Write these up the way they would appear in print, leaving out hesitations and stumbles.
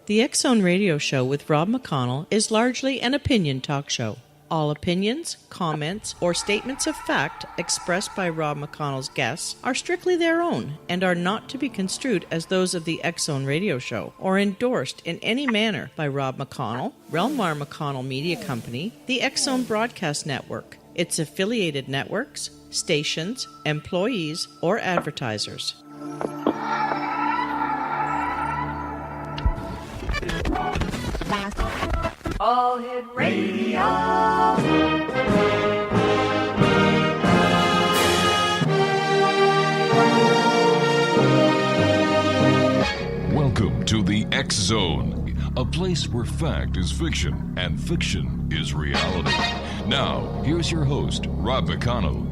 The X Zone Radio Show with Rob McConnell is largely an opinion talk show. All opinions, comments, or statements of fact expressed by Rob McConnell's guests are strictly their own and are not to be construed as those of the X Zone Radio Show or endorsed in any manner by Rob McConnell, rel-mar McConnell Media Company, the X Zone Broadcast Network, its affiliated networks, stations, employees, or advertisers. All Hit Radio. Welcome to the X Zone, a place where fact is fiction and fiction is reality. Now, here's your host, Rob McConnell.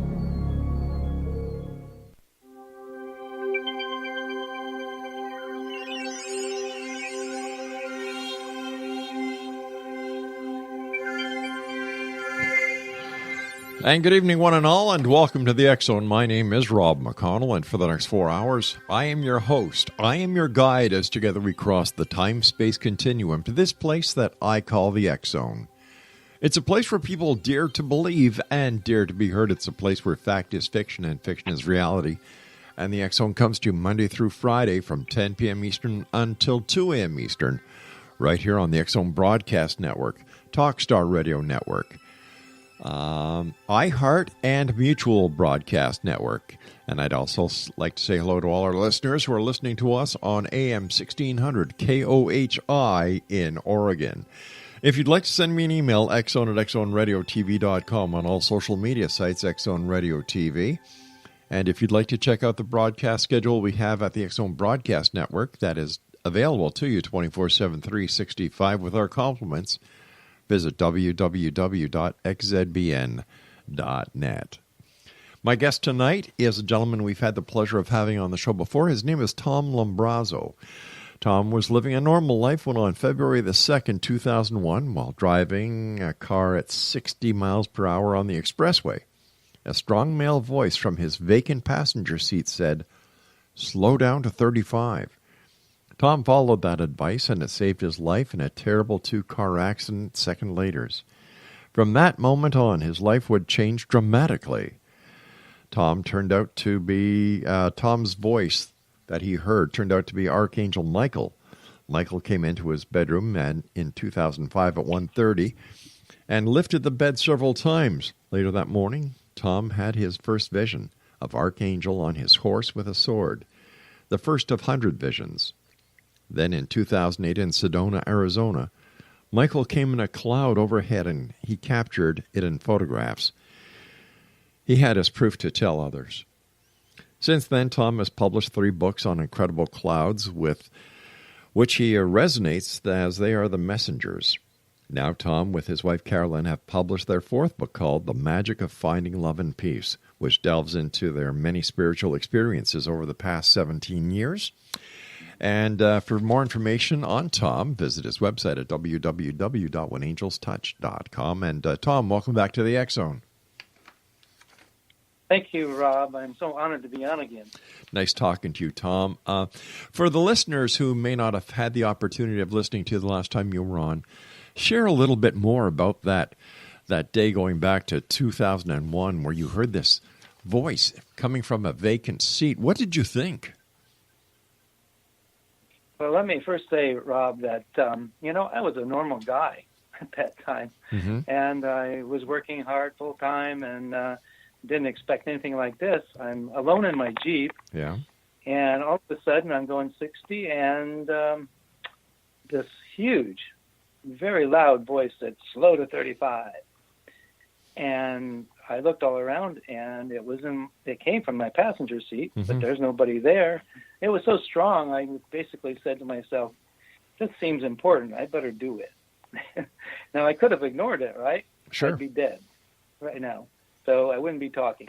And good evening, one and all, and welcome to the X Zone. My name is Rob McConnell, and for the next 4 hours, I am your host. I am your guide as together we cross the time-space continuum to this place that I call the X Zone. It's a place where people dare to believe and dare to be heard. It's a place where fact is fiction and fiction is reality. And the X Zone comes to you Monday through Friday from 10 p.m. Eastern until 2 a.m. Eastern, right here on the X Zone Broadcast Network, Talkstar Radio Network, iHeart, and Mutual Broadcast Network. And I'd also like to say hello to all our listeners who are listening to us on AM 1600 KOHI in Oregon. If you'd like to send me an email, xzone at xzoneradiotv.com, on all social media sites, Xzone Radio TV. And if you'd like to check out the broadcast schedule we have at the X Zone Broadcast Network, that is available to you 24/7, 365 with our compliments, visit www.xzbn.net. My guest tonight is a gentleman we've had the pleasure of having on the show before. His name is Tom Lumbrazo. Tom was living a normal life when on February the 2nd, 2001, while driving a car at 60 miles per hour on the expressway, a strong male voice from his vacant passenger seat said, "Slow down to 35. Tom followed that advice, and it saved his life in a terrible two-car accident second later. From that moment on, his life would change dramatically. Tom's voice that he heard turned out to be Archangel Michael. Michael came into his bedroom in 2005 at 1:30 and lifted the bed several times. Later that morning, Tom had his first vision of Archangel on his horse with a sword, the first of 100 visions. Then in 2008 in Sedona, Arizona, Michael came in a cloud overhead and he captured it in photographs. He had as proof to tell others. Since then, Tom has published 3 books on incredible clouds with which he resonates as they are the messengers. Now Tom, with his wife Carolyn, have published their 4th book called The Magic of Finding Love and Peace, which delves into their many spiritual experiences over the past 17 years. And for more information on Tom, visit his website at www.whenangelstouch.com. And Tom, welcome back to the X Zone. Thank you, Rob. I'm so honored to be on again. Nice talking to you, Tom. For the listeners who may not have had the opportunity of listening to you the last time you were on, share a little bit more about that day going back to 2001 where you heard this voice coming from a vacant seat. What did you think? Well, let me first say, Rob, that, I was a normal guy at that time. Mm-hmm. And I was working hard full time and didn't expect anything like this. I'm alone in my Jeep. Yeah. And all of a sudden I'm going 60 and this huge, very loud voice said, "Slow to 35. And I looked all around, and it came from my passenger seat, mm-hmm. but there's nobody there. It was so strong, I basically said to myself, this seems important. I better do it. Now, I could have ignored it, right? Sure. I'd be dead right now, so I wouldn't be talking.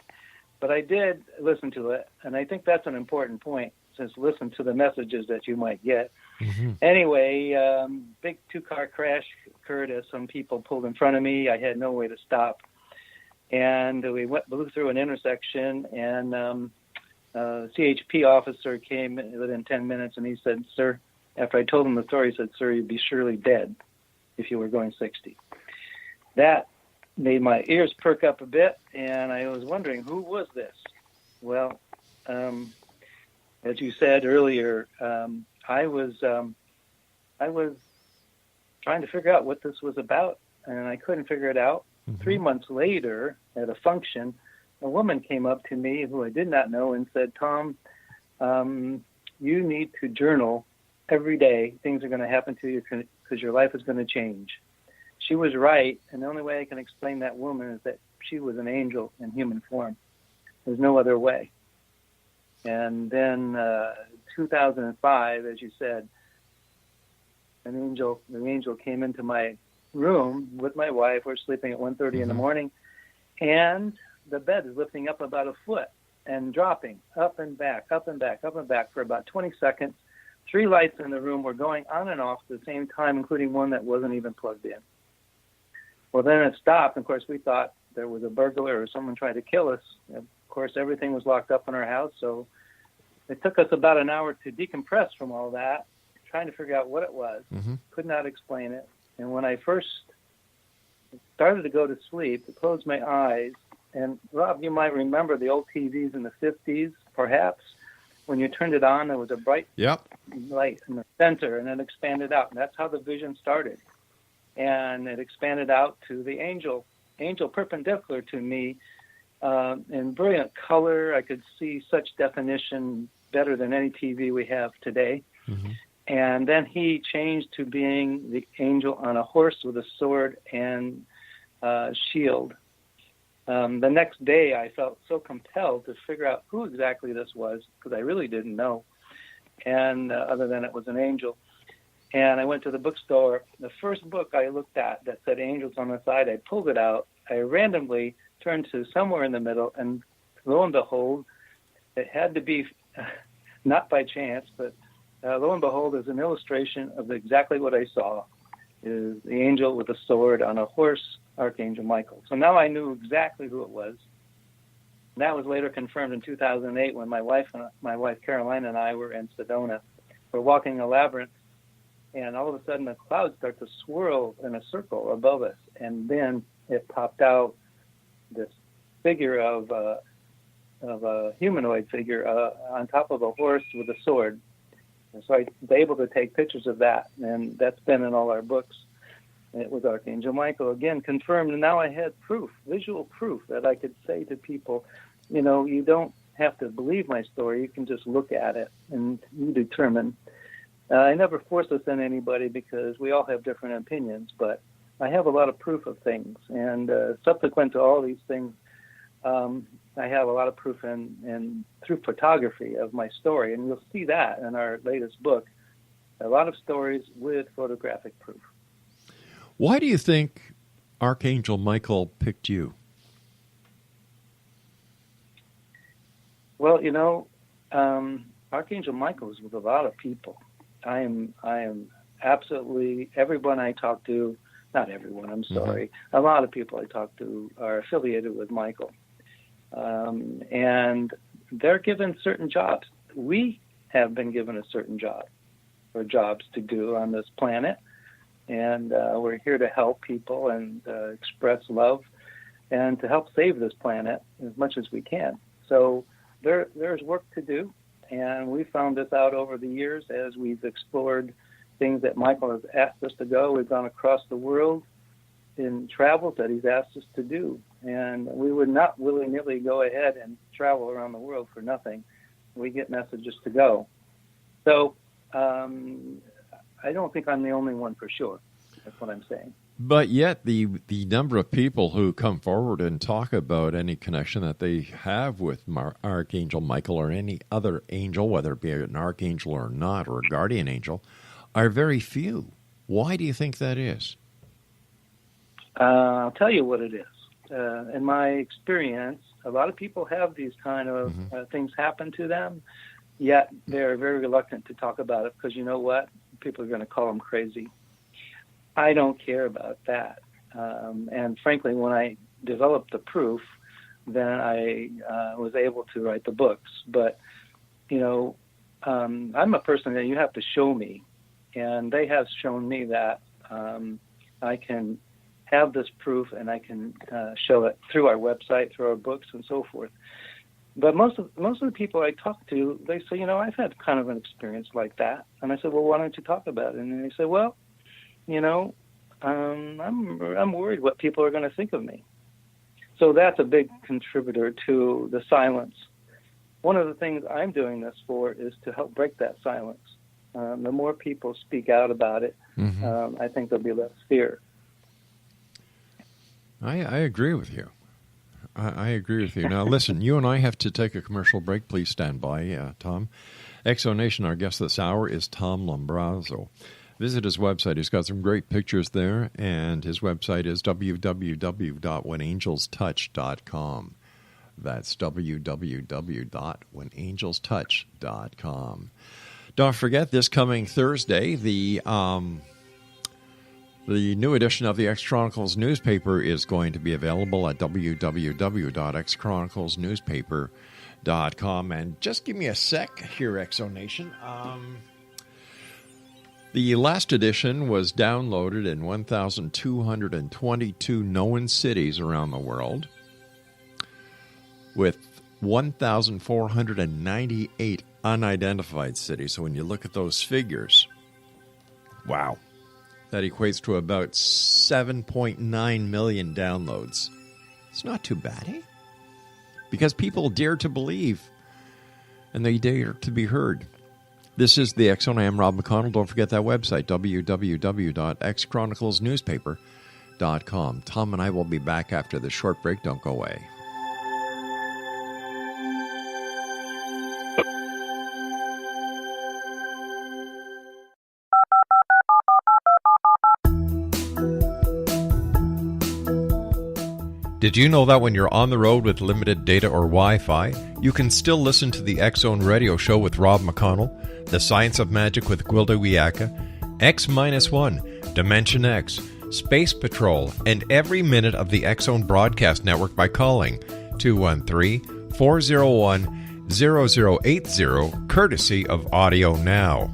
But I did listen to it, and I think that's an important point, since listen to the messages that you might get. Mm-hmm. Anyway, big 2-car crash occurred as some people pulled in front of me. I had no way to stop. And we blew through an intersection, and a CHP officer came within 10 minutes, and he said, "Sir, after I told him the story, he said, "Sir, you'd be surely dead if you were going 60." That made my ears perk up a bit, and I was wondering, who was this? Well, as you said earlier, I was trying to figure out what this was about, and I couldn't figure it out. 3 months later, at a function, a woman came up to me who I did not know and said, "Tom, you need to journal every day. Things are going to happen to you because your life is going to change." She was right, and the only way I can explain that woman is that she was an angel in human form. There's no other way. And then 2005, as you said, the angel came into my room with my wife. We're sleeping at 1:30 in the morning, and the bed is lifting up about a foot and dropping up and back, up and back, up and back for about 20 seconds. 3 lights in the room were going on and off at the same time, including one that wasn't even plugged in. Well, then it stopped. Of course, we thought there was a burglar or someone tried to kill us. Of course, everything was locked up in our house, so it took us about an hour to decompress from all that, trying to figure out what it was. Could not explain it. And when I first started to go to sleep, I closed my eyes. And, Rob, you might remember the old TVs in the 50s, perhaps. When you turned it on, there was a bright light in the center, and it expanded out. And that's how the vision started. And it expanded out to the angel perpendicular to me in brilliant color. I could see such definition better than any TV we have today. And then he changed to being the angel on a horse with a sword and shield. The next day, I felt so compelled to figure out who exactly this was, because I really didn't know, and other than it was an angel. And I went to the bookstore. The first book I looked at that said angels on the side, I pulled it out. I randomly turned to somewhere in the middle, and lo and behold, it had to be, not by chance, but lo and behold, is an illustration of exactly what I saw, is the angel with a sword on a horse, Archangel Michael. So now I knew exactly who it was. And that was later confirmed in 2008 when my wife Caroline and I were in Sedona. We're walking a labyrinth, and all of a sudden the clouds start to swirl in a circle above us, and then it popped out this figure of a humanoid figure on top of a horse with a sword. And so I was able to take pictures of that, and that's been in all our books. And it was Archangel Michael, again, confirmed, and now I had proof, visual proof, that I could say to people, you don't have to believe my story, you can just look at it, and you determine. I never force this on anybody because we all have different opinions, but I have a lot of proof of things, and subsequent to all these things, I have a lot of proof in through photography of my story, and you'll see that in our latest book, a lot of stories with photographic proof. Why do you think Archangel Michael picked you? Well, Archangel Michael is with a lot of people. I am absolutely, everyone I talk to, not everyone, I'm sorry, a lot of people I talk to are affiliated with Michael. And they're given certain jobs. We have been given a certain job, or jobs to do on this planet. And we're here to help people and express love and to help save this planet as much as we can. So there's work to do. And we found this out over the years as we've explored things that Michael has asked us to go. We've gone across the world in travels that he's asked us to do. And we would not willy-nilly go ahead and travel around the world for nothing. We get messages to go. So I don't think I'm the only one for sure. That's what I'm saying. But yet the number of people who come forward and talk about any connection that they have with Archangel Michael or any other angel, whether it be an archangel or not, or a guardian angel, are very few. Why do you think that is? I'll tell you what it is. In my experience, a lot of people have these kind of things happen to them, yet they're very reluctant to talk about it because you know what? People are going to call them crazy. I don't care about that. And frankly, when I developed the proof, then I was able to write the books. But, I'm a person that you have to show me And they have shown me that I can have this proof, and I can show it through our website, through our books, and so forth. But most of the people I talk to, they say, I've had kind of an experience like that. And I said, well, why don't you talk about it? And they say, well, I'm worried what people are going to think of me. So that's a big contributor to the silence. One of the things I'm doing this for is to help break that silence. The more people speak out about it, I think there'll be less fear. I agree with you. I agree with you. Now, listen, you and I have to take a commercial break. Please stand by, Tom. Exonation, our guest this hour is Tom Lumbrazo. Visit his website. He's got some great pictures there, and his website is www.whenangelstouch.com. That's www.whenangelstouch.com. Don't forget, this coming Thursday, the new edition of the X Chronicles newspaper is going to be available at www.xchroniclesnewspaper.com. And just give me a sec here, Exonation. The last edition was downloaded in 1,222 known cities around the world, with 1,498 unidentified cities. So when you look at those figures, wow. That equates to about 7.9 million downloads. It's not too bad, eh? Because people dare to believe, and they dare to be heard. This is the X Zone. I am Rob McConnell. Don't forget that website, www.xchroniclesnewspaper.com. Tom and I will be back after the short break. Don't go away. Did you know that when you're on the road with limited data or Wi-Fi, you can still listen to the X Zone radio show with Rob McConnell, The Science of Magic with Gwilda Wiyaka, X-1, Dimension X, Space Patrol, and every minute of the X Zone broadcast network by calling 213-401-0080, courtesy of Audio Now.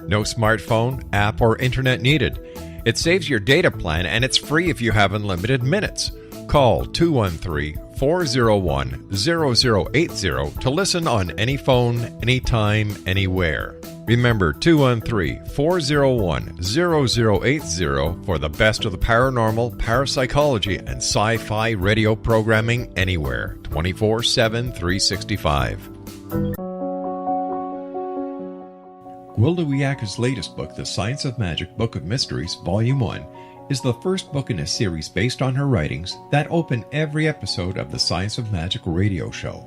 No smartphone, app, or internet needed. It saves your data plan, and it's free if you have unlimited minutes. Call 213-401-0080 to listen on any phone, anytime, anywhere. Remember, 213-401-0080 for the best of the paranormal, parapsychology, and sci-fi radio programming anywhere, 24/7, 365. Gwilda Wiyaka's latest book, The Science of Magic, Book of Mysteries, Volume 1, is the first book in a series based on her writings that open every episode of the Science of Magic radio show.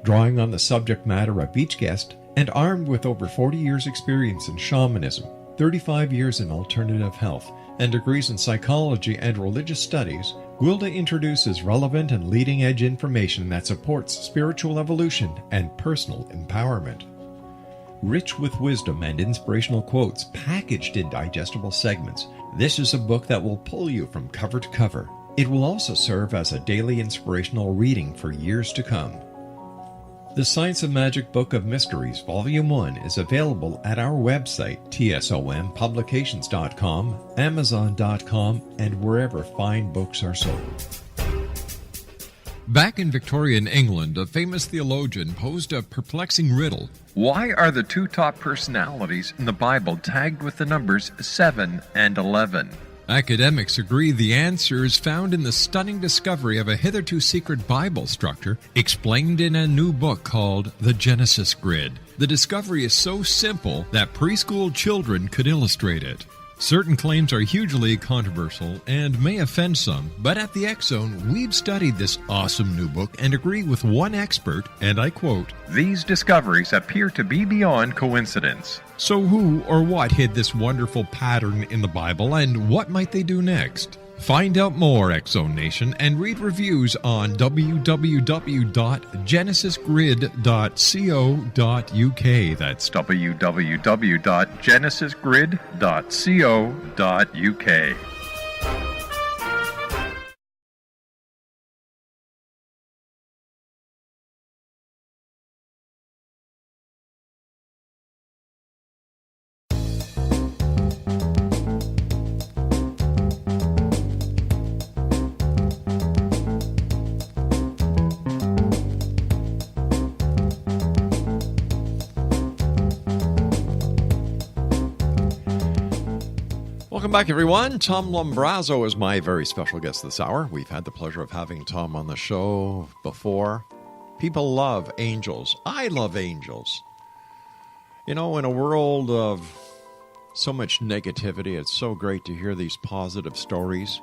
Drawing on the subject matter of each guest, and armed with over 40 years' experience in shamanism, 35 years in alternative health, and degrees in psychology and religious studies, Gwilda introduces relevant and leading-edge information that supports spiritual evolution and personal empowerment. Rich with wisdom and inspirational quotes packaged in digestible segments, this is a book that will pull you from cover to cover. It will also serve as a daily inspirational reading for years to come. The Science of Magic Book of Mysteries, Volume 1 is available at our website, tsompublications.com, amazon.com, and wherever fine books are sold. Back in Victorian England, a famous theologian posed a perplexing riddle. Why are the two top personalities in the Bible tagged with the numbers 7 and 11? Academics agree the answer is found in the stunning discovery of a hitherto secret Bible structure explained in a new book called The Genesis Grid. The discovery is so simple that preschool children could illustrate it. Certain claims are hugely controversial and may offend some, but at the X Zone, we've studied this awesome new book and agree with one expert, and I quote, "These discoveries appear to be beyond coincidence." So who or what hid this wonderful pattern in the Bible, and what might they do next? Find out more, X Zone Nation, and read reviews on www.genesisgrid.co.uk. That's www.genesisgrid.co.uk. Welcome back, everyone. Tom Lumbrazo is my very special guest this hour. We've had the pleasure of having Tom on the show before. People love angels. I love angels. You know, in a world of so much negativity, it's so great to hear these positive stories.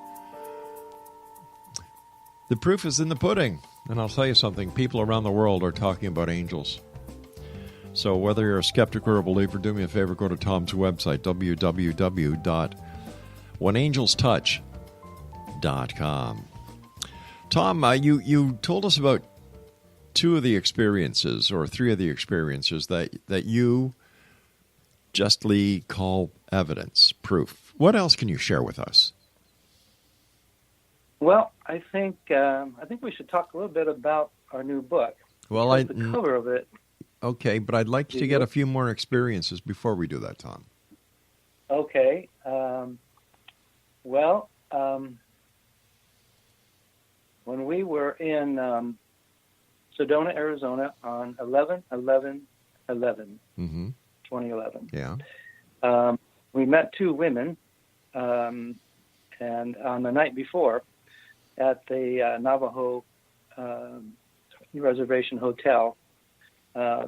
The proof is in the pudding. And I'll tell you something, people around the world are talking about angels. So whether you're a skeptic or a believer, do me a favor, go to Tom's website, www.whenangelstouch.com. Tom, you told us about two of the experiences, or three of the experiences that you justly call evidence, proof. What else can you share with us? Well, I think we should talk a little bit about our new book. Well, the cover of it. Okay, but I'd like to get a few more experiences before we do that, Tom. Okay. When we were in Sedona, Arizona on 11/11/11, 2011. Yeah. We met two women, and on the night before, at the Navajo Reservation Hotel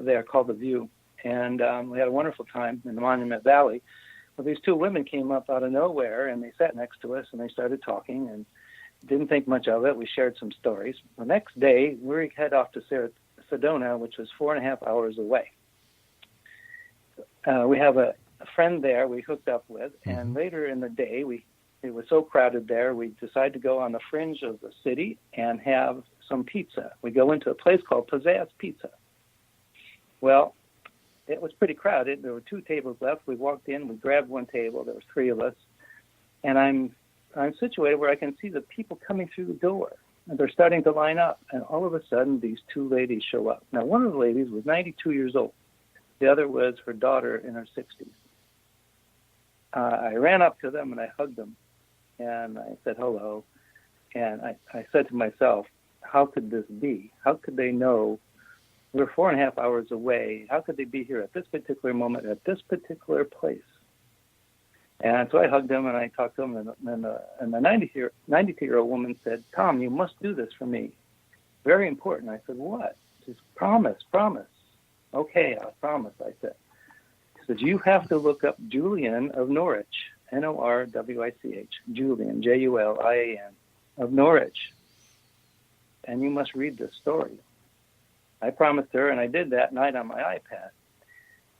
there called The View. And we had a wonderful time in the Monument Valley. Well, these two women came up out of nowhere, and they sat next to us, and they started talking, and didn't think much of it. We shared some stories. The next day, we head off to Sedona, which was 4.5 hours away. We have a friend there we hooked up with, and later in the day, it was so crowded there, we decided to go on the fringe of the city and have some pizza. We go into a place called Pizzazz Pizza. Well, it was pretty crowded. There were 2 tables left. We walked in, we grabbed one table. There were 3 of us. And I'm situated where I can see the people coming through the door. And they're starting to line up. And all of a sudden, these 2 ladies show up. Now, one of the ladies was 92 years old. The other was her daughter in her 60s. I ran up to them and I hugged them. And I said hello. And I said to myself, how could this be? How could they know we're 4.5 hours away? How could they be here at this particular moment, at this particular place? And so I hugged them and I talked to them. And the 92-year-old woman said, Tom, you must do this for me. Very important. I said, what? She said, promise. Okay, I'll promise, I said. She said, you have to look up Julian of Norwich, Norwich, Julian, Julian, of Norwich. And you must read this story. I promised her, and I did that night on my iPad.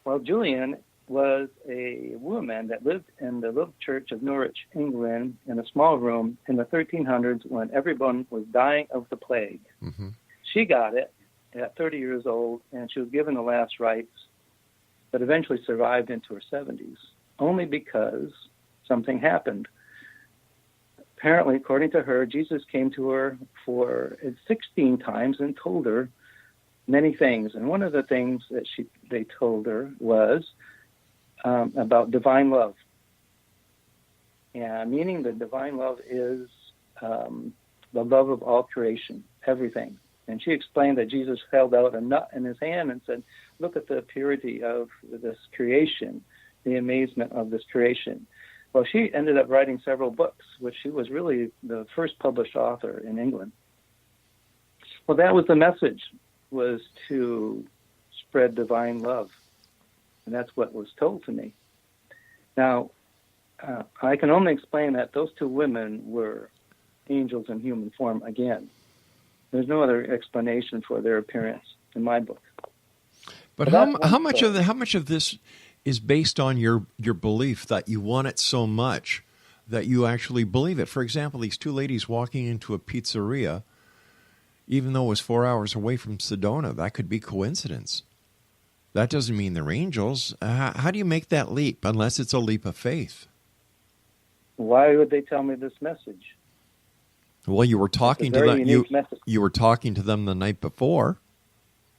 Well, Julian was a woman that lived in the little church of Norwich, England, in a small room in the 1300s when everyone was dying of the plague. Mm-hmm. She got it at 30 years old, and she was given the last rites, but eventually survived into her 70s, only because something happened. Apparently, according to her, Jesus came to her for 16 times and told her many things. And one of the things that they told her was about divine love. And meaning that divine love is the love of all creation, everything. And she explained that Jesus held out a nut in his hand and said, look at the purity of this creation, the amazement of this creation. Well, she ended up writing several books, which she was really the first published author in England. Well, that was the message, was to spread divine love. And that's what was told to me. Now, I can only explain that those 2 women were angels in human form again. There's no other explanation for their appearance in my book. But how much of this is based on your belief that you want it so much that you actually believe it? For example, these 2 ladies walking into a pizzeria, even though it was 4 hours away from Sedona, that could be coincidence. That doesn't mean they're angels. How do you make that leap, unless it's a leap of faith? Why would they tell me this message? Well, you were talking to them. You were talking to them the night before,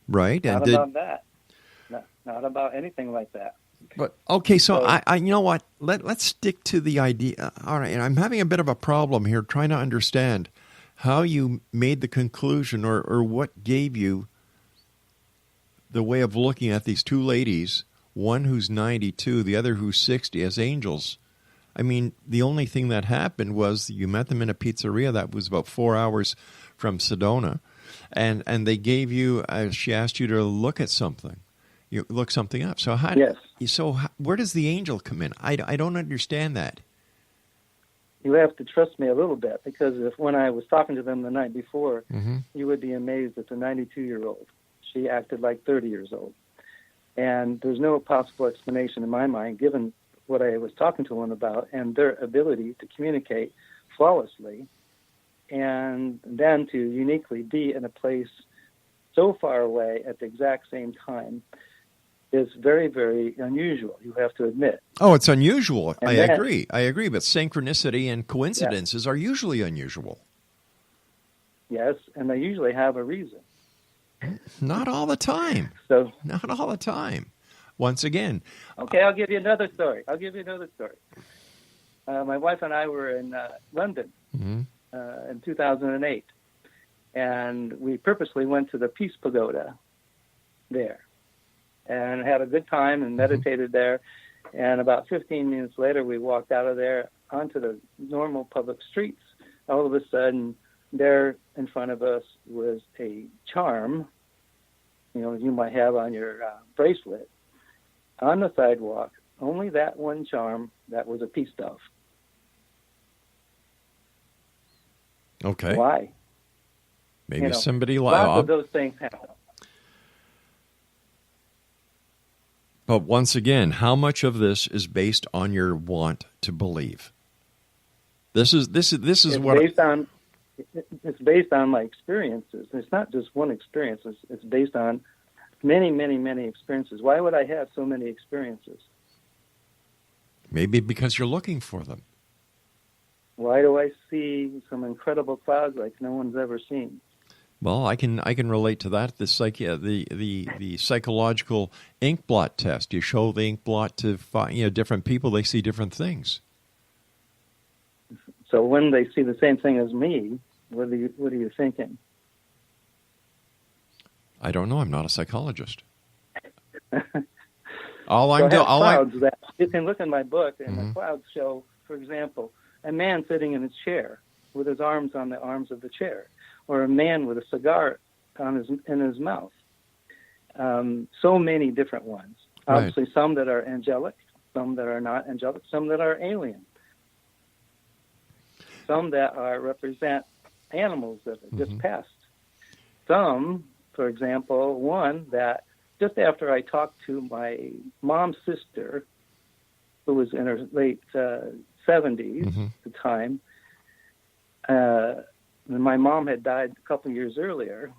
right? Not about that. Not about anything like that. But okay, so I you know what? Let's stick to the idea. All right, and I'm having a bit of a problem here trying to understand how you made the conclusion, or what gave you the way of looking at these 2 ladies, one who's 92, the other who's 60, as angels. I mean, the only thing that happened was you met them in a pizzeria that was about 4 hours from Sedona, and they gave you, she asked you to look at something. You look something up. So Yes. Where does the angel come in? I don't understand that. You have to trust me a little bit, because when I was talking to them the night before, you would be amazed at the 92-year-old. She acted like 30 years old. And there's no possible explanation in my mind, given what I was talking to them about and their ability to communicate flawlessly, and then to uniquely be in a place so far away at the exact same time is very, very unusual, you have to admit. Oh, it's unusual. And I then- agree. But synchronicity and coincidences are usually unusual. Yes, and they usually have a reason. Not all the time. So, Not all the time. Once again. okay, I'll give you another story. My wife and I were in London in 2008, and we purposely went to the Peace Pagoda there and had a good time and meditated there. And about 15 minutes later, we walked out of there onto the normal public streets. All of a sudden, there in front of us was a charm, you might have on your bracelet, on the sidewalk. Only that one charm that was a peace dove. Okay. Why? Maybe somebody lots of those things happen. But once again, how much of this is based on your want to believe? This is It's based on my experiences. It's not just one experience. It's based on many, many, many experiences. Why would I have so many experiences? Maybe because you're looking for them. Why do I see some incredible clouds like no one's ever seen? Well, I can relate to that. The psychological ink blot test. You show the ink blot to different people, they see different things. So when they see the same thing as me, what are you thinking? I don't know. I'm not a psychologist. You can look in my book, and the clouds show, for example, a man sitting in a chair with his arms on the arms of the chair, or a man with a cigar in his mouth. So many different ones. Right. Obviously, some that are angelic, some that are not angelic, some that are alien, some that represent animals that have just passed. Some, for example, one that just after I talked to my mom's sister, who was in her late 70s at the time, my mom had died a couple years earlier.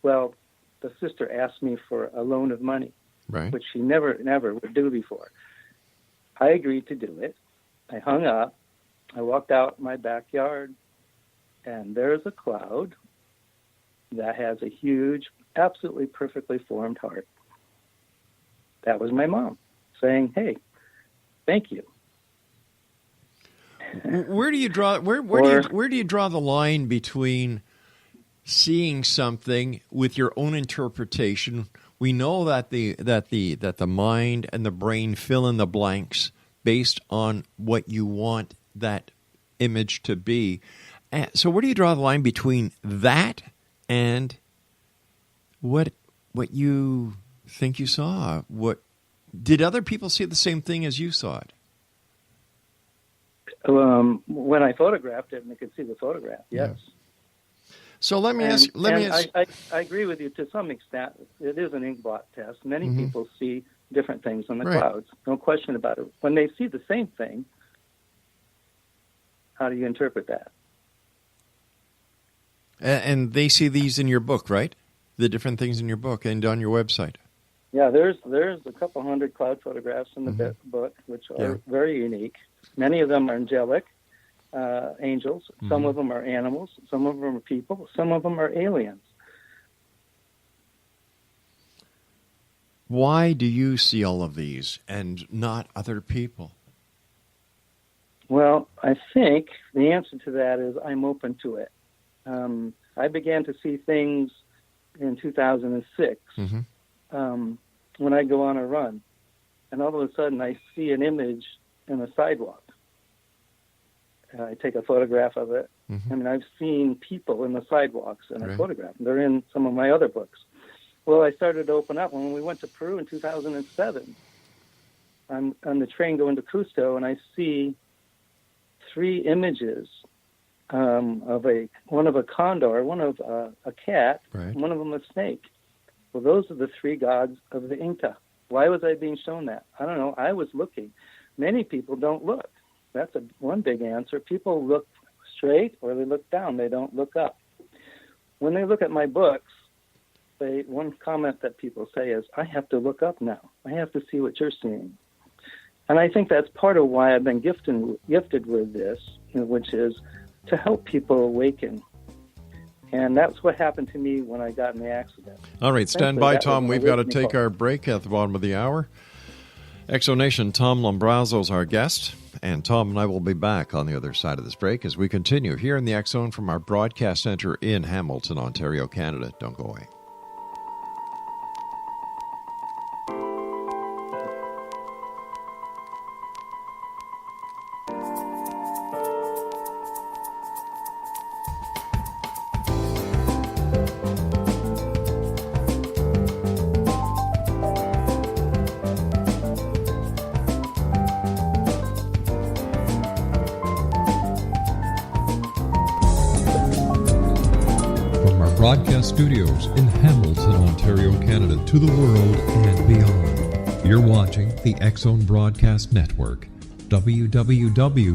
Well, the sister asked me for a loan of money, right, which she never would do before. I agreed to do it. I hung up. I walked out my backyard, and there's a cloud that has a huge, absolutely perfectly formed heart. That was my mom saying, "Hey, thank you." Where do you draw? Where do you draw the line between seeing something with your own interpretation? We know that the mind and the brain fill in the blanks based on what you want that image to be. So where do you draw the line between that and what you think you saw? What did other people see the same thing as you saw it? When I photographed it and I could see the photograph, yes. Yeah. So let me ask. I agree with you to some extent. It is an ink blot test. Many people see different things in the clouds. No question about it. When they see the same thing, how do you interpret that? And they see these in your book, right? The different things in your book and on your website. Yeah, there's a couple hundred cloud photographs in the book, which are very unique. Many of them are angelic, angels. Some of them are animals. Some of them are people. Some of them are aliens. Why do you see all of these and not other people? Well, I think the answer to that is I'm open to it. I began to see things in 2006 when I go on a run. And all of a sudden I see an image in a sidewalk. I take a photograph of it. I mean, I've seen people in the sidewalks, and I photograph them. They're in some of my other books. Well, I started to open up when we went to Peru in 2007. I'm on the train going to Cusco, and I see 3 images of one of a condor, one of a cat, one of them a snake. Well, those are the 3 gods of the Inca. Why was I being shown that? I don't know. I was looking. Many people don't look. That's one big answer. People look straight or they look down. They don't look up. When they look at my books, one comment that people say is, I have to look up now. I have to see what you're seeing. And I think that's part of why I've been gifted with this, which is to help people awaken. And that's what happened to me when I got in the accident. All right, stand by, Tom. We've got to take our break at the bottom of the hour. Exonation Tom Lumbrazo is our guest, and Tom and I will be back on the other side of this break as we continue here in the X Zone from our broadcast center in Hamilton, Ontario, Canada. Don't go away. Broadcast studios in Hamilton, Ontario, Canada, to the world and beyond. You're watching the X Zone Broadcast Network, www.xzbn.net.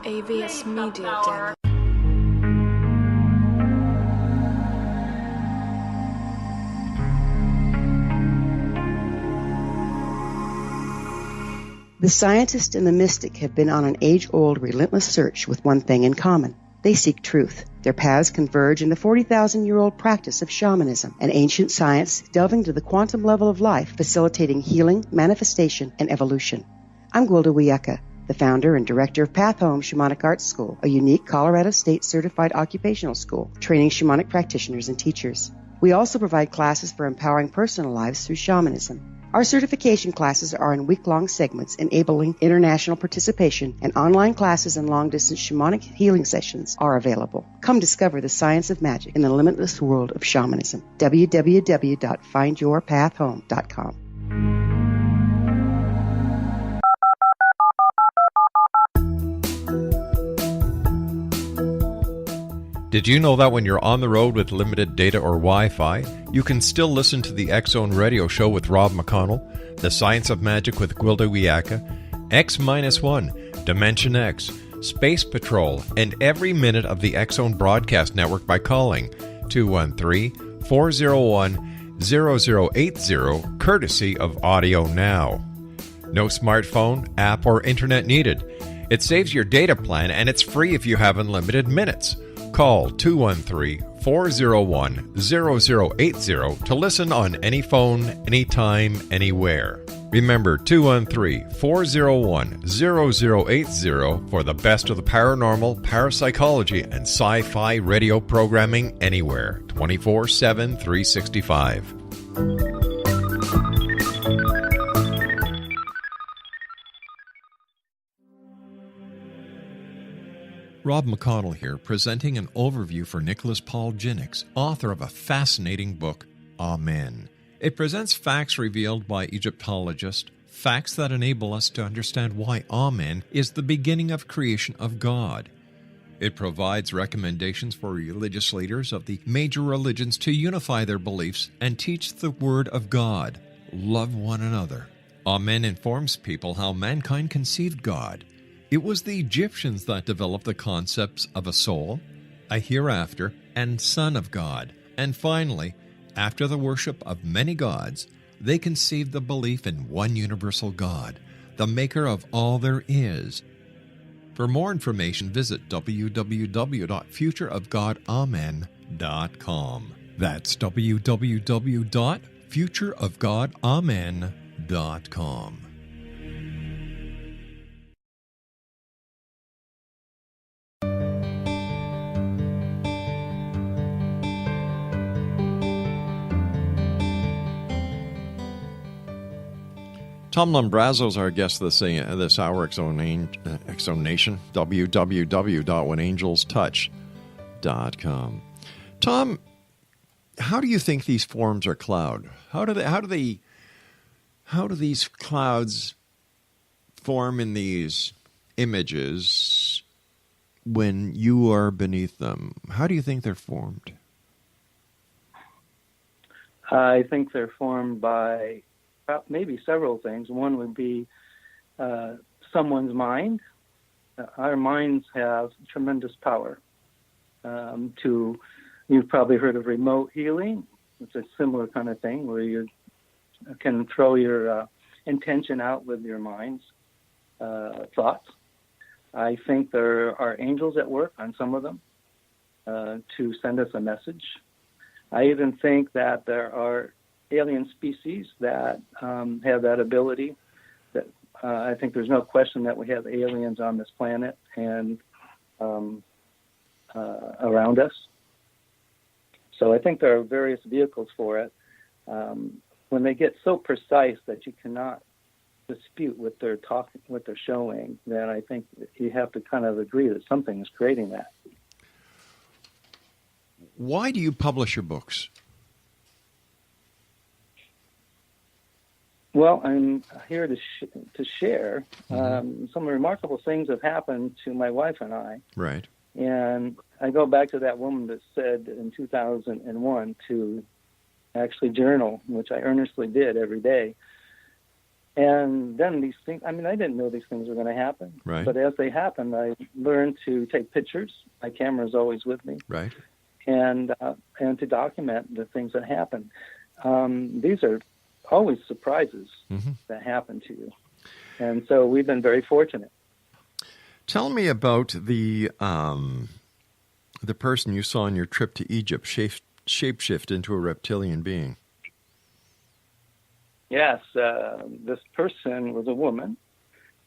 AVS Media Demo. The scientist and the mystic have been on an age-old, relentless search with one thing in common. They seek truth. Their paths converge in the 40,000-year-old practice of shamanism, an ancient science delving to the quantum level of life, facilitating healing, manifestation, and evolution. I'm Gwilda Wiyaka, the founder and director of Path Home Shamanic Arts School, a unique Colorado State-certified occupational school, training shamanic practitioners and teachers. We also provide classes for empowering personal lives through shamanism. Our certification classes are in week-long segments enabling international participation, and online classes and long-distance shamanic healing sessions are available. Come discover the science of magic in the limitless world of shamanism. www.findyourpathhome.com. Did you know that when you're on the road with limited data or Wi-Fi, you can still listen to the X Zone radio show with Rob McConnell, The Science of Magic with Gwilda Wiyaka, X-1, Dimension X, Space Patrol, and every minute of the X Zone broadcast network by calling 213-401-0080, courtesy of Audio Now. No smartphone, app, or internet needed. It saves your data plan, and it's free if you have unlimited minutes. Call 213-401-0080 to listen on any phone, anytime, anywhere. Remember 213-401-0080 for the best of the paranormal, parapsychology, and sci-fi radio programming anywhere, 24/7, 365. Rob McConnell here, presenting an overview for Nicholas Paul Jennings, author of a fascinating book, Amen. It presents facts revealed by Egyptologists, facts that enable us to understand why Amen is the beginning of creation of God. It provides recommendations for religious leaders of the major religions to unify their beliefs and teach the Word of God. Love one another. Amen informs people how mankind conceived God. It was the Egyptians that developed the concepts of a soul, a hereafter, and Son of God. And finally, after the worship of many gods, they conceived the belief in one universal God, the maker of all there is. For more information, visit www.futureofgodamen.com. That's www.futureofgodamen.com. Tom Lumbrazo is our guest this hour, Exo Nation, www.whenangelstouch.com. Tom, how do you think these forms are cloud? How do these clouds form in these images when you are beneath them? How do you think they're formed? I think they're formed by maybe several things. One would be someone's mind. Our minds have tremendous power. You've probably heard of remote healing. It's a similar kind of thing where you can throw your intention out with your mind's thoughts. I think there are angels at work on some of them to send us a message. I even think that there are alien species that have that ability. That I think there's no question that we have aliens on this planet and around us. So I think there are various vehicles for it. When they get so precise that you cannot dispute what they're showing, then I think you have to kind of agree that something is creating that. Why do you publish your books? Well, I'm here to share. Some remarkable things have happened to my wife and I. Right. And I go back to that woman that said in 2001 to actually journal, which I earnestly did every day. And then these things, I didn't know these things were going to happen. Right. But as they happened, I learned to take pictures. My camera is always with me. Right. And to document the things that happen. These are always surprises that happen to you. And so we've been very fortunate. Tell me about the person you saw on your trip to Egypt shapeshift into a reptilian being. Yes, this person was a woman,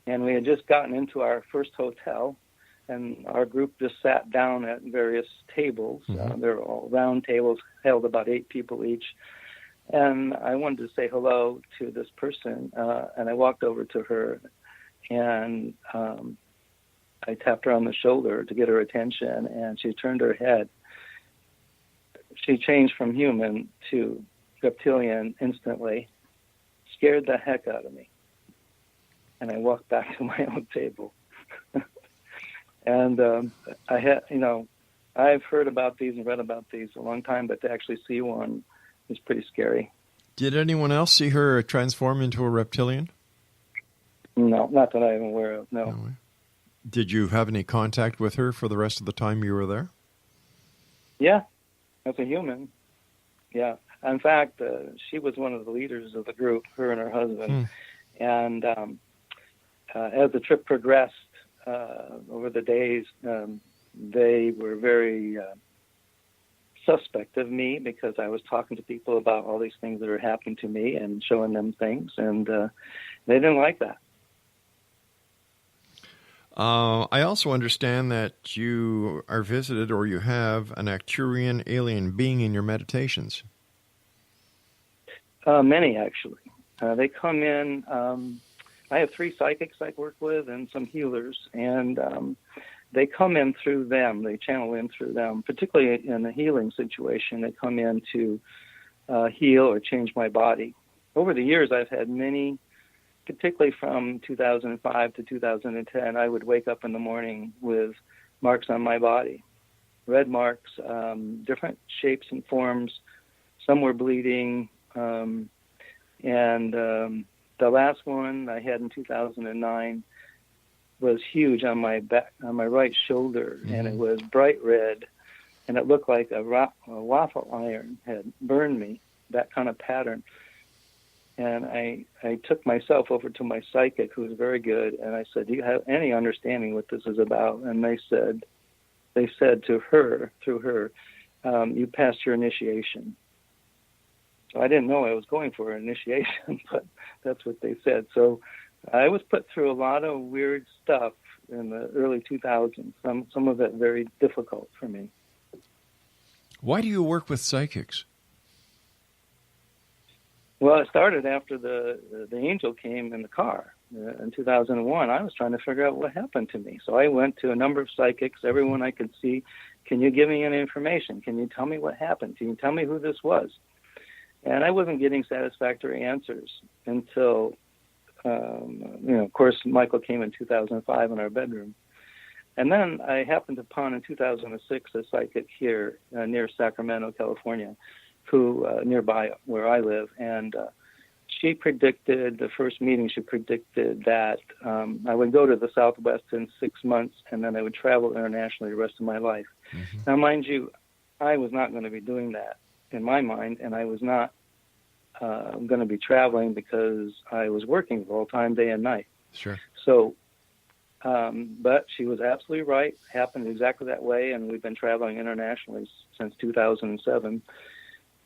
and we had just gotten into our first hotel, and our group just sat down at various tables. They're all round tables, held about 8 people each. And I wanted to say hello to this person, and I walked over to her, and I tapped her on the shoulder to get her attention, and she turned her head. She changed from human to reptilian instantly, scared the heck out of me. And I walked back to my own table. And I've heard about these and read about these a long time, but to actually see one is pretty scary. Did anyone else see her transform into a reptilian? No, not that I'm aware of, no. Did you have any contact with her for the rest of the time you were there? Yeah, as a human. Yeah. In fact, she was one of the leaders of the group, her and her husband. And as the trip progressed over the days, they were very suspect of me because I was talking to people about all these things that are happening to me and showing them things, and they didn't like that. I also understand that you are visited, or you have an Arcturian alien being in your meditations. Many, actually. They come in. I have 3 psychics I work with and some healers, and they come in through them. They channel in through them, particularly in a healing situation. They come in to heal or change my body. Over the years, I've had many, particularly from 2005 to 2010, I would wake up in the morning with marks on my body, red marks, different shapes and forms. Some were bleeding. The last one I had in 2009 was huge on my back, on my right shoulder, and it was bright red, and it looked like a waffle iron had burned me, that kind of pattern. And I took myself over to my psychic, who was very good, and I said, "Do you have any understanding what this is about?" And they said to her, through her, "You passed your initiation." So I didn't know I was going for an initiation, but that's what they said. So I was put through a lot of weird stuff in the early 2000s, some of it very difficult for me. Why do you work with psychics? Well, it started after the angel came in the car in 2001. I was trying to figure out what happened to me. So I went to a number of psychics, everyone I could see. Can you give me any information? Can you tell me what happened? Can you tell me who this was? And I wasn't getting satisfactory answers until, of course, Michael came in 2005 in our bedroom. And then I happened upon in 2006 a psychic here near Sacramento, California, who nearby where I live, and she predicted the first meeting. She predicted that I would go to the Southwest in 6 months, and then I would travel internationally the rest of my life. Mm-hmm. Now, mind you, I was not going to be doing that in my mind, and I was not going to be traveling because I was working full time, day and night. Sure. So, but she was absolutely right. It happened exactly that way, and we've been traveling internationally since 2007.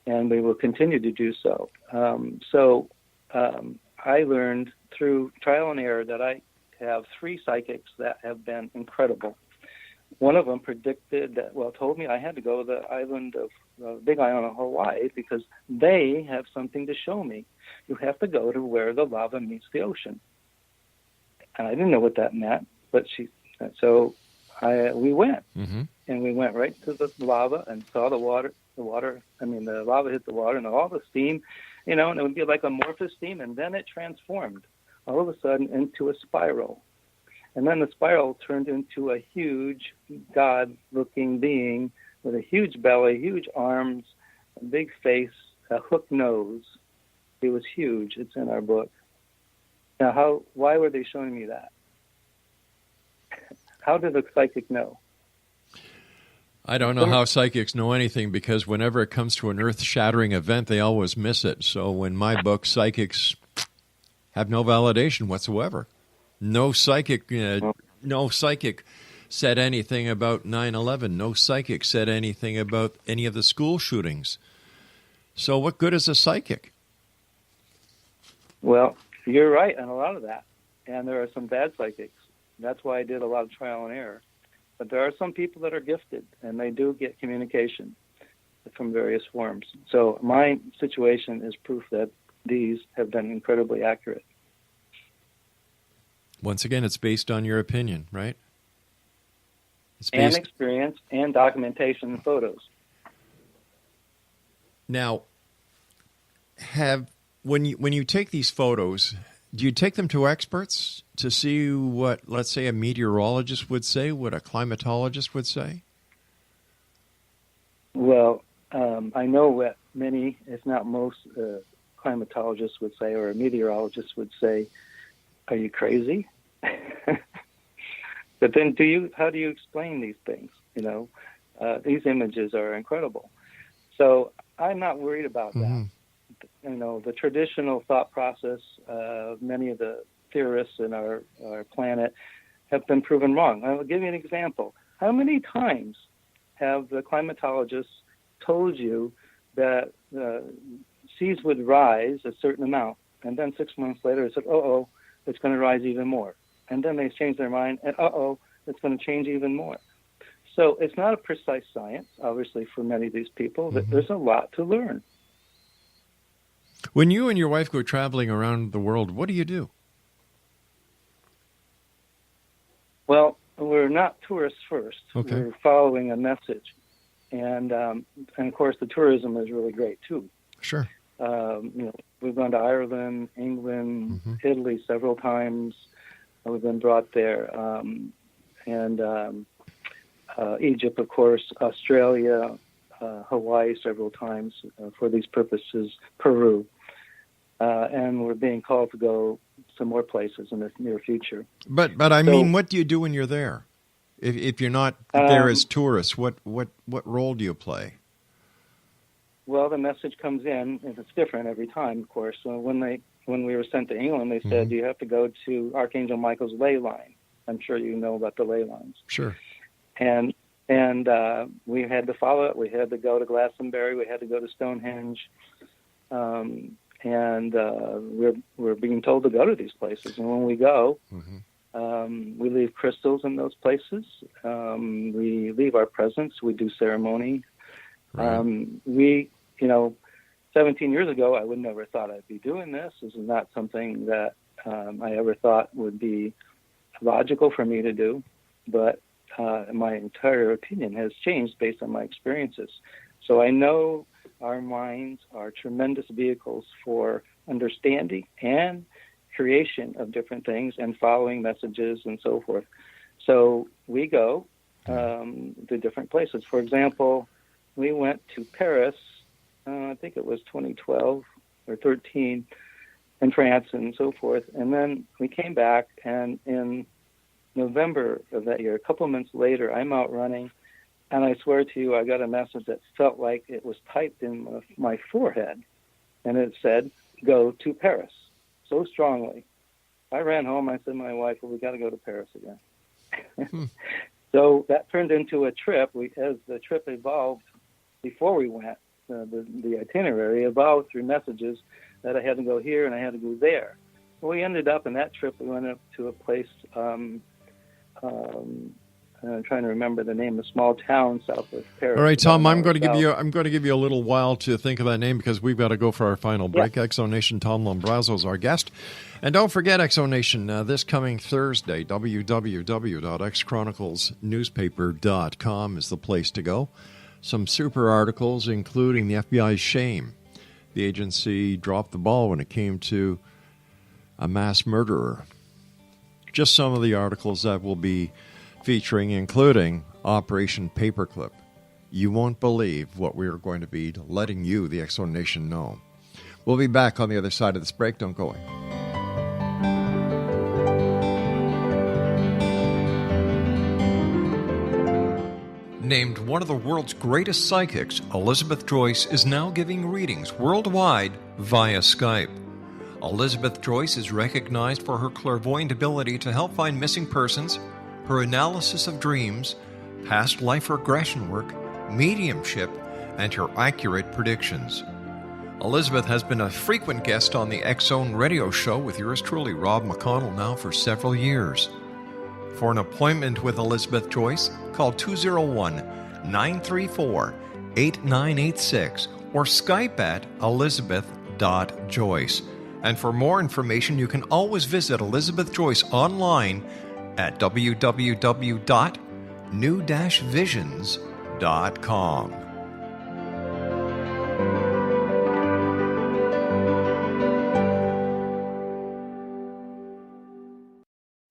And we will continue to do so. I learned through trial and error that I have 3 psychics that have been incredible. One of them predicted that, told me I had to go to the island of Big Island of Hawaii because they have something to show me. You have to go to where the lava meets the ocean. And I didn't know what that meant, but we went. Mm-hmm. And we went right to the lava and saw the water. The lava hit the water and all the steam, and it would be like amorphous steam, and then it transformed all of a sudden into a spiral. And then the spiral turned into a huge God-looking being with a huge belly, huge arms, a big face, a hooked nose. It was huge. It's in our book. Now, why were they showing me that? How did the psychic know? I don't know how psychics know anything because whenever it comes to an earth-shattering event, they always miss it. So in my book, psychics have no validation whatsoever. No psychic said anything about 9/11. No psychic said anything about any of the school shootings. So what good is a psychic? Well, you're right on a lot of that. And there are some bad psychics. That's why I did a lot of trial and error. But there are some people that are gifted, and they do get communication from various forms. So my situation is proof that these have been incredibly accurate. Once again, it's based on your opinion, right? And experience and documentation and photos. Now, when you take these photos, do you take them to experts to see what, let's say, a meteorologist would say, what a climatologist would say? Well, I know what many, if not most, climatologists would say, or a meteorologist would say, "Are you crazy?" But then, how do you explain these things? These images are incredible. So I'm not worried about that. The traditional thought process of many of the theorists in our planet have been proven wrong. I will give you an example. How many times have the climatologists told you that seas would rise a certain amount, and then 6 months later they said, it's going to rise even more. And then they changed their mind, and it's going to change even more. So it's not a precise science, obviously, for many of these people. Mm-hmm. There's a lot to learn. When you and your wife go traveling around the world, what do you do? Well, we're not tourists first. Okay. We're following a message. And of course, the tourism is really great, too. Sure. We've gone to Ireland, England, Italy several times. We've been brought there. And Egypt, of course, Australia, Hawaii several times for these purposes, Peru. And we're being called to go some more places in the near future. But I mean, what do you do when you're there? If you're not there as tourists, what role do you play? Well, the message comes in, and it's different every time, of course. So when we were sent to England, they said, you have to go to Archangel Michael's ley line. I'm sure you know about the ley lines. Sure. And we had to follow it. We had to go to Glastonbury. We had to go to Stonehenge. And we're being told to go to these places. And when we go, we leave crystals in those places. We leave our presents. We do ceremony. Right. 17 years ago, I would never thought I'd be doing this. This is not something that I ever thought would be logical for me to do, but my entire opinion has changed based on my experiences. So I know our minds are tremendous vehicles for understanding and creation of different things and following messages and so forth. So we go to different places. For example, we went to Paris, I think it was 2012 or 13, in France and so forth. And then we came back, and in November of that year, a couple of months later, I'm out running, and I swear to you, I got a message that felt like it was typed in my forehead, and it said, "Go to Paris," so strongly. I ran home. I said to my wife, "Well, we got to go to Paris again." So that turned into a trip. As the trip evolved, before we went, the itinerary evolved through messages that I had to go here and I had to go there. Well, we ended up in that trip. We went up to a place. I'm trying to remember the name, a small town south of Paris. All right, Tom, I'm going to give you a little while to think of that name because we've got to go for our final break. Yeah. Exonation Tom Lumbrazo is our guest. And don't forget, Exonation, this coming Thursday, www.xchroniclesnewspaper.com is the place to go. Some super articles, including the FBI's shame. The agency dropped the ball when it came to a mass murderer. Just some of the articles that will be featuring, including Operation Paperclip. You won't believe what we're going to be letting you, the X Zone Nation, know. We'll be back on the other side of this break. Don't go away. Named one of the world's greatest psychics, Elizabeth Joyce is now giving readings worldwide via Skype. Elizabeth Joyce is recognized for her clairvoyant ability to help find missing persons, her analysis of dreams, past life regression work, mediumship, and her accurate predictions. Elizabeth has been a frequent guest on the X Zone radio show with yours truly, Rob McConnell, now for several years. For an appointment with Elizabeth Joyce, call 201-934-8986 or Skype at elizabeth.joyce. And for more information, you can always visit Elizabeth Joyce online at www.new-visions.com.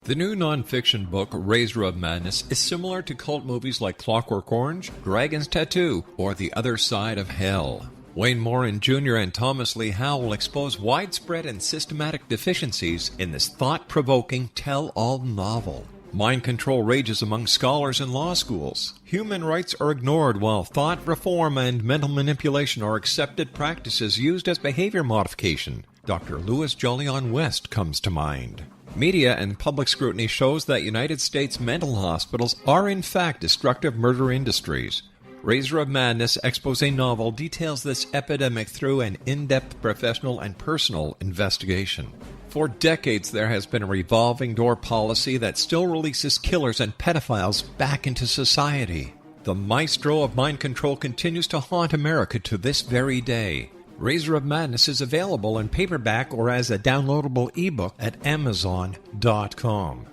The new nonfiction book, Razor of Madness, is similar to cult movies like Clockwork Orange, Dragon's Tattoo, or The Other Side of Hell. Wayne Morin Jr. and Thomas Lee Howe will expose widespread and systematic deficiencies in this thought-provoking tell-all novel. Mind control rages among scholars in law schools. Human rights are ignored while thought reform and mental manipulation are accepted practices used as behavior modification. Dr. Louis Jolyon West comes to mind. Media and public scrutiny shows that United States mental hospitals are in fact destructive murder industries. Razor of Madness expose novel details this epidemic through an in-depth professional and personal investigation. For decades, there has been a revolving door policy that still releases killers and pedophiles back into society. The maestro of mind control continues to haunt America to this very day. Razor of Madness is available in paperback or as a downloadable ebook at Amazon.com.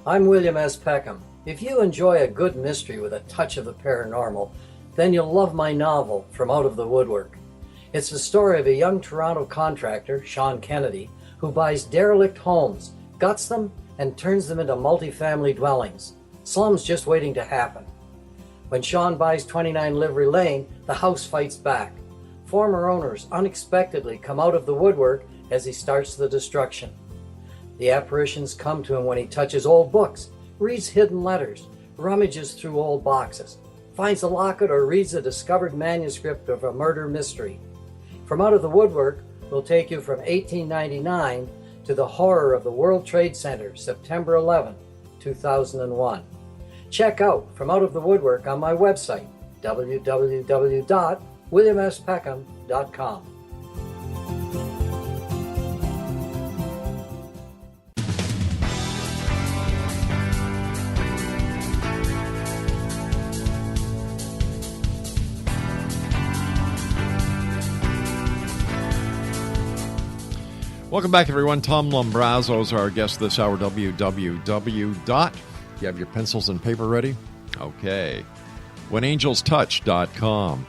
I'm William S. Peckham. If you enjoy a good mystery with a touch of the paranormal, then you'll love my novel, From Out of the Woodwork. It's the story of a young Toronto contractor, Sean Kennedy, who buys derelict homes, guts them, and turns them into multi-family dwellings. Slums just waiting to happen. When Sean buys 29 Livery Lane, the house fights back. Former owners unexpectedly come out of the woodwork as he starts the destruction. The apparitions come to him when he touches old books, reads hidden letters, rummages through old boxes, finds a locket, or reads a discovered manuscript of a murder mystery. From Out of the Woodwork will take you from 1899 to the horror of the World Trade Center, September 11, 2001. Check out From Out of the Woodwork on my website, www.williamspeckham.com. Welcome back, everyone. Tom Lumbrazo is our guest this hour. www. You have your pencils and paper ready? Okay. WhenAngelsTouch.com.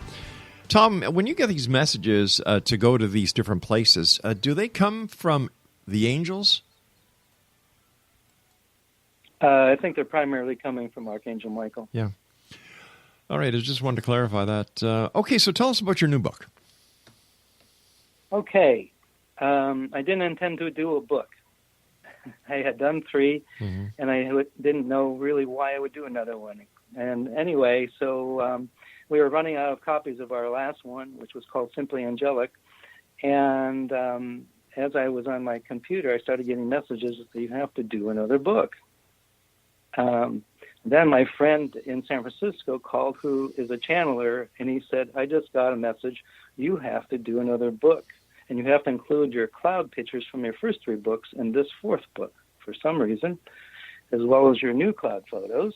Tom, when you get these messages to go to these different places, do they come from the angels? I think they're primarily coming from Archangel Michael. Yeah. All right, I just wanted to clarify that. Okay, so tell us about your new book. Okay. I didn't intend to do a book. I had done 3, and I didn't know really why I would do another one. And anyway, so we were running out of copies of our last one, which was called Simply Angelic. And as I was on my computer, I started getting messages that you have to do another book. Then my friend in San Francisco called, who is a channeler, and he said, I just got a message. You have to do another book. And you have to include your cloud pictures from your first 3 books in this 4th book for some reason, as well as your new cloud photos,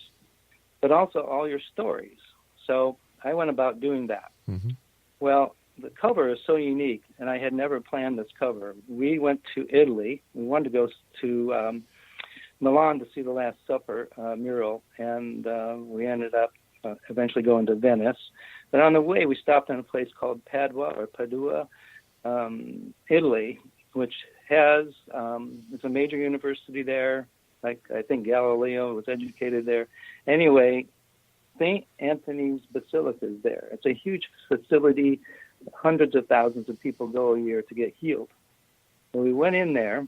but also all your stories. So I went about doing that. Well, the cover is so unique, and I had never planned this cover. We went to Italy. We wanted to go to Milan to see the Last Supper mural, and we ended up eventually going to Venice. But on the way, we stopped in a place called Padua, Italy, which has it's a major university there. Like I think Galileo was educated there. Anyway, St. Anthony's Basilica is there. It's a huge facility. Hundreds of thousands of people go a year to get healed. So we went in there,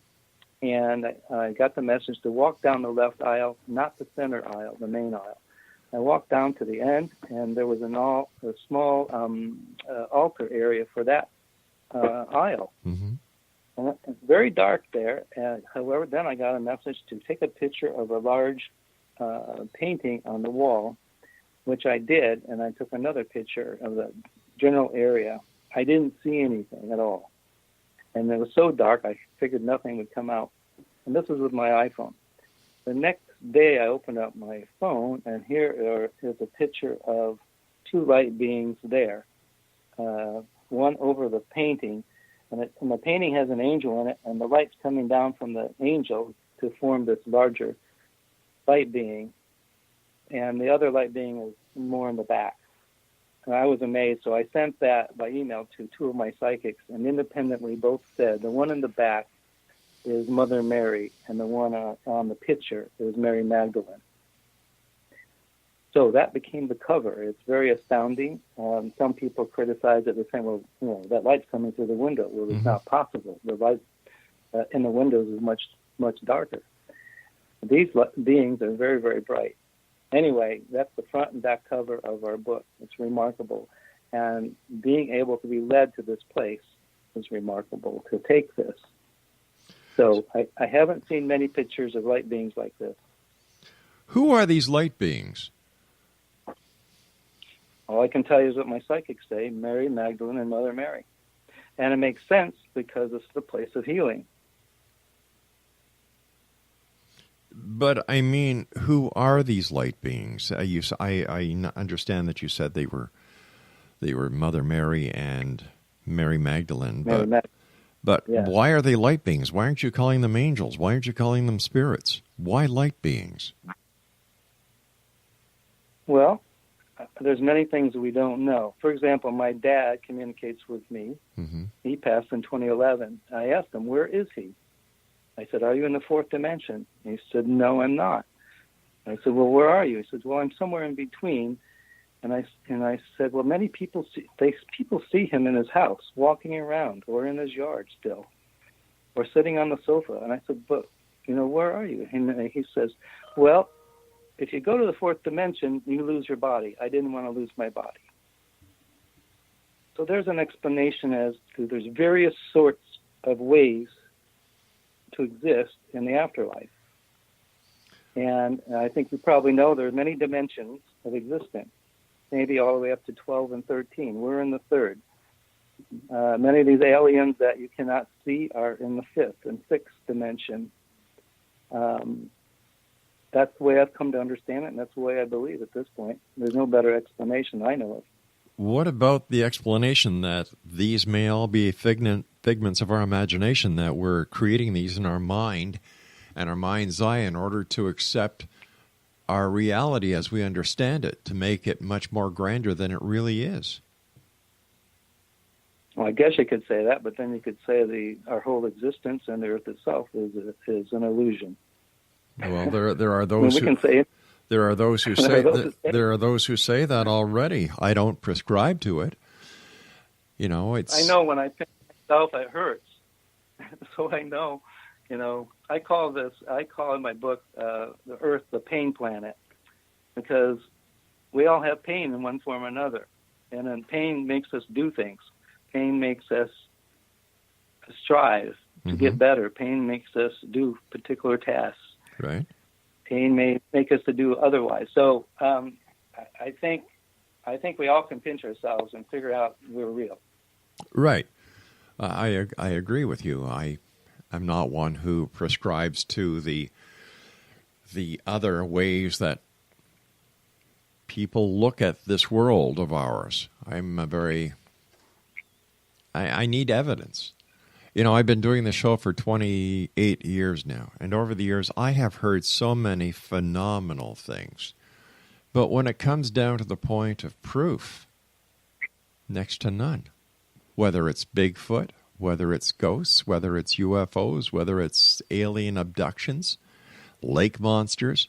and I got the message to walk down the left aisle, not the center aisle, the main aisle. I walked down to the end, and there was a small altar area for that aisle. And it's very dark there. However, then I got a message to take a picture of a large painting on the wall, which I did, and I took another picture of the general area. I didn't see anything at all. And it was so dark, I figured nothing would come out. And this was with my iPhone. The next day, I opened up my phone, and here is a picture of 2 light beings there. One over the painting, and the painting has an angel in it, and the light's coming down from the angel to form this larger light being, and the other light being is more in the back. And I was amazed, so I sent that by email to 2 of my psychics, and independently both said the one in the back is Mother Mary, and the one on the picture is Mary Magdalene. So that became the cover. It's very astounding. Some people criticize it, saying, well, that light's coming through the window. Well, it's not possible. The light in the windows is much, much darker. These beings are very, very bright. Anyway, that's the front and back cover of our book. It's remarkable. And being able to be led to this place is remarkable, to take this. So I haven't seen many pictures of light beings like this. Who are these light beings? All I can tell you is what my psychics say, Mary Magdalene and Mother Mary. And it makes sense because it's the place of healing. But, I mean, who are these light beings? I understand that you said they were Mother Mary and Mary Magdalene. But yeah. Why are they light beings? Why aren't you calling them angels? Why aren't you calling them spirits? Why light beings? Well, there's many things we don't know. For example, my dad communicates with me. He passed in 2011. I asked him, where is he? I said, are you in the 4th dimension? He said, no, I'm not. I said, well, where are you? He said, well, I'm somewhere in between. And I said, well, many people see him in his house, walking around, or in his yard still, or sitting on the sofa. And I said, but, where are you? And he says, well, if you go to the 4th dimension, you lose your body. I didn't want to lose my body. So there's an explanation as to there's various sorts of ways to exist in the afterlife. And I think you probably know there are many dimensions of existence, maybe all the way up to 12 and 13. We're in the 3rd. Many of these aliens that you cannot see are in the 5th and 6th dimension. That's the way I've come to understand it, and that's the way I believe at this point. There's no better explanation I know of. What about the explanation that these may all be a figment figments of our imagination, that we're creating these in our mind and our mind's eye in order to accept our reality as we understand it, to make it much more grander than it really is. Well, I guess you could say that, but then you could say our whole existence and the Earth itself is an illusion. Well, there are those who say that already. I don't prescribe to it. You know, it's. I know when I pinch myself, it hurts. So I know. You know, I call in my book the Earth the pain planet, because we all have pain in one form or another, and then pain makes us do things. Pain makes us strive to get better. Pain makes us do particular tasks. Right. Pain may make us to do otherwise. So I think we all can pinch ourselves and figure out we're real. Right. I agree with you. I'm not one who prescribes to the other ways that people look at this world of ours. I need evidence. You know, I've been doing the show for 28 years now, and over the years I have heard so many phenomenal things. But when it comes down to the point of proof, next to none. Whether it's Bigfoot, whether it's ghosts, whether it's UFOs, whether it's alien abductions, lake monsters.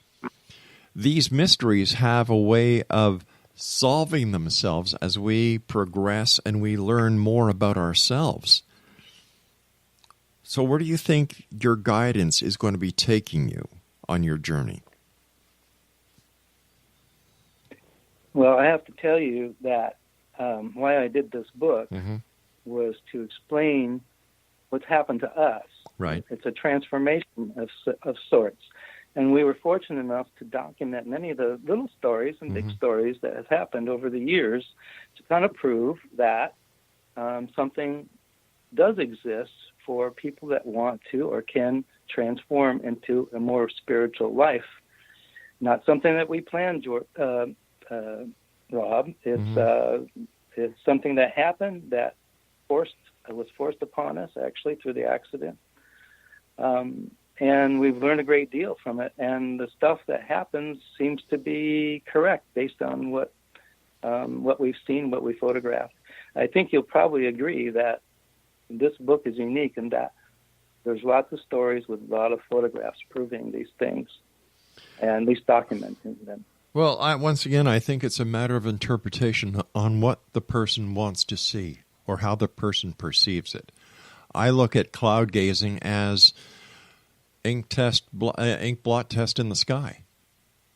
These mysteries have a way of solving themselves as we progress and we learn more about ourselves. So where do you think your guidance is going to be taking you on your journey? Well, I have to tell you that why I did this book was to explain what's happened to us. Right. It's a transformation of sorts. And we were fortunate enough to document many of the little stories and big stories that have happened over the years to kind of prove that something does exist for people that want to or can transform into a more spiritual life. Not something that we planned, Rob. It's something that happened that was forced upon us, actually, through the accident. And we've learned a great deal from it. And the stuff that happens seems to be correct based on what we've seen, what we photographed. I think you'll probably agree that this book is unique in that there's lots of stories with a lot of photographs proving these things, and at least documenting them. Well, once again, I think it's a matter of interpretation on what the person wants to see or how the person perceives it. I look at cloud gazing as ink blot test in the sky.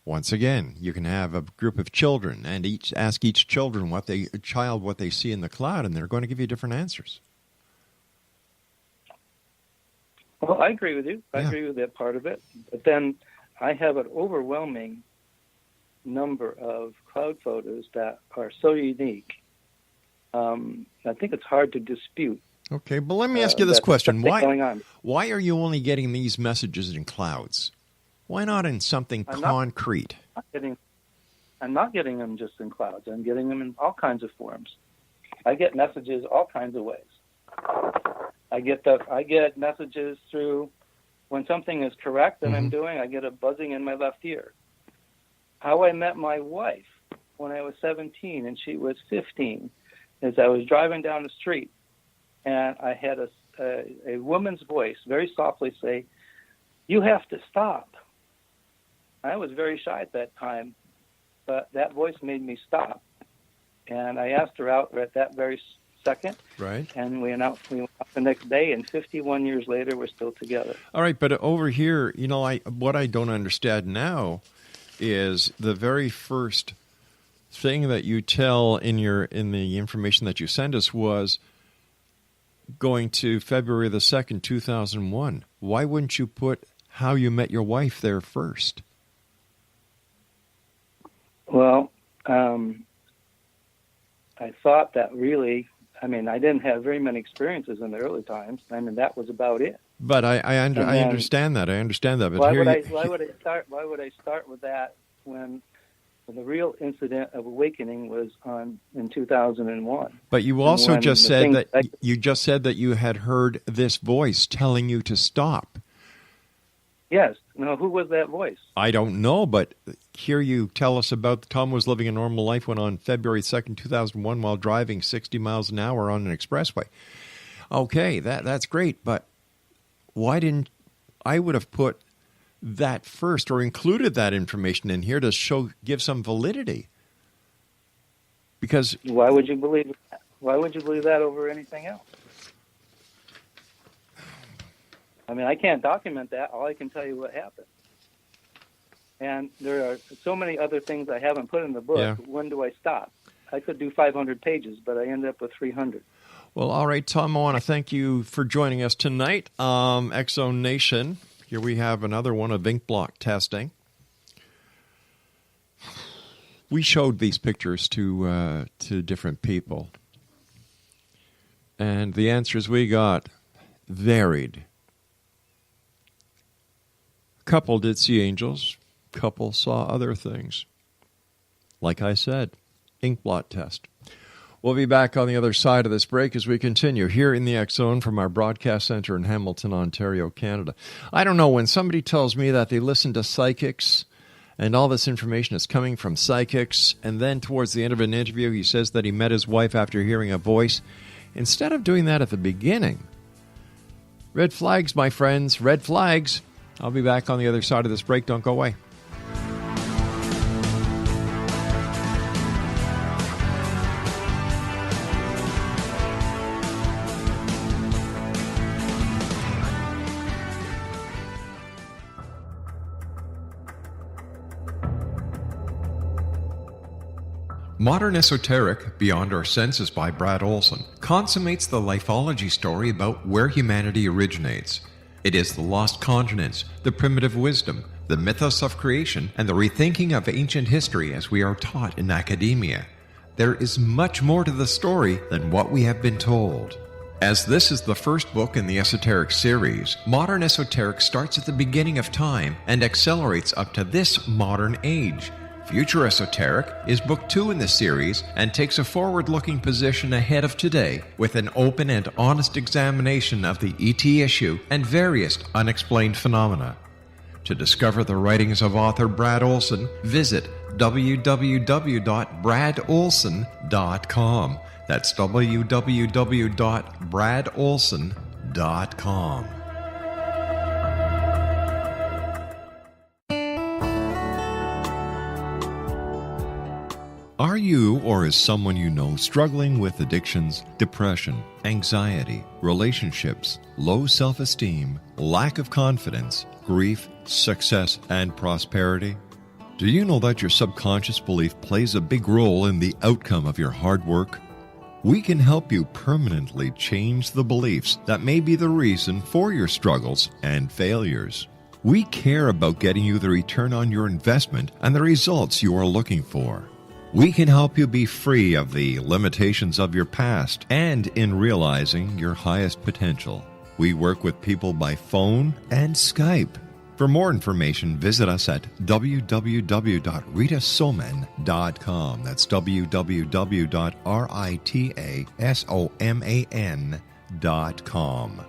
Once again, you can have a group of children and ask each child what they see in the cloud, and they're going to give you different answers. Well, I agree with you. I agree with that part of it. But then I have an overwhelming number of cloud photos that are so unique. I think it's hard to dispute. Okay, but let me ask you this question. Why are you only getting these messages in clouds? Why not in something concrete? I'm not getting them just in clouds. I'm getting them in all kinds of forms. I get messages all kinds of ways. I get messages through when something is correct that I'm doing, I get a buzzing in my left ear. How I met my wife when I was 17 and she was 15 is I was driving down the street and I had a woman's voice very softly say, "You have to stop." I was very shy at that time, but that voice made me stop. And I asked her out at that very second. Right. And we went out the next day, and 51 years later, we're still together. All right, but over here, what I don't understand now is the very first thing that you tell in the information that you send us was going to February the 2nd, 2001. Why wouldn't you put how you met your wife there first? Well, I thought that really, I didn't have very many experiences in the early times. That was about it. But I understand that. I understand that. But why would I start with that when The real incident of awakening was in 2001. But you also just said that you had heard this voice telling you to stop. Yes. Now, who was that voice? I don't know, but here you tell us about Tom was living a normal life when on February 2nd, 2001, while driving 60 miles an hour on an expressway. Okay, that's great, but why didn't I would have put that first or included that information in here to give some validity? Because why would you believe that? Why would you believe that over anything else? I mean, I can't document that. All I can tell you what happened. And there are so many other things I haven't put in the book. Yeah. When do I stop? I could do 500 pages, but I end up with 300. Well, all right, Tom, I want to thank you for joining us tonight. X-Zone Nation, here we have another one of ink block testing. We showed these pictures to different people, and the answers we got varied. Couple did see angels, couple saw other things. Like I said, ink blot test. We'll be back on the other side of this break as we continue here in the X-Zone from our broadcast center in Hamilton, Ontario, Canada. I don't know, when somebody tells me that they listen to psychics and all this information is coming from psychics, and then towards the end of an interview he says that he met his wife after hearing a voice, instead of doing that at the beginning. Red flags, my friends, red flags. I'll be back on the other side of this break. Don't go away. Modern Esoteric, Beyond Our Senses by Brad Olson, consummates the lifeology story about where humanity originates. It is the lost continents, the primitive wisdom, the mythos of creation, and the rethinking of ancient history as we are taught in academia. There is much more to the story than what we have been told. As this is the first book in the Esoteric series, Modern Esoteric starts at the beginning of time and accelerates up to this modern age. Future Esoteric is book 2 in the series and takes a forward-looking position ahead of today with an open and honest examination of the ET issue and various unexplained phenomena. To discover the writings of author Brad Olson, visit www.bradolson.com. That's www.bradolson.com. Are you or is someone you know struggling with addictions, depression, anxiety, relationships, low self-esteem, lack of confidence, grief, success, and prosperity? Do you know that your subconscious belief plays a big role in the outcome of your hard work? We can help you permanently change the beliefs that may be the reason for your struggles and failures. We care about getting you the return on your investment and the results you are looking for. We can help you be free of the limitations of your past and in realizing your highest potential. We work with people by phone and Skype. For more information, visit us at www.ritasoman.com. That's www.ritasoman.com.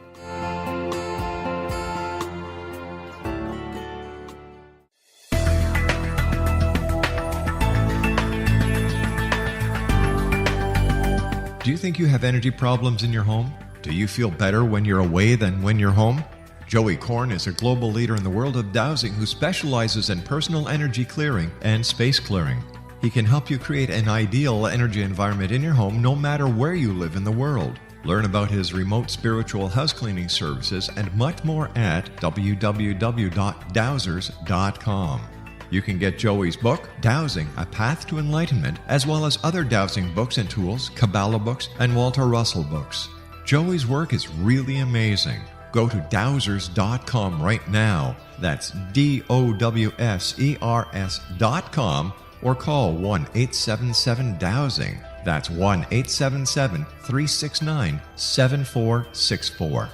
Do you think you have energy problems in your home? Do you feel better when you're away than when you're home? Joey Korn is a global leader in the world of dowsing who specializes in personal energy clearing and space clearing. He can help you create an ideal energy environment in your home no matter where you live in the world. Learn about his remote spiritual house cleaning services and much more at www.dowsers.com. You can get Joey's book, Dowsing, A Path to Enlightenment, as well as other dowsing books and tools, Kabbalah books, and Walter Russell books. Joey's work is really amazing. Go to dowsers.com right now. That's DOWSERS.com or call 1-877-DOWSING. That's 1-877-369-7464.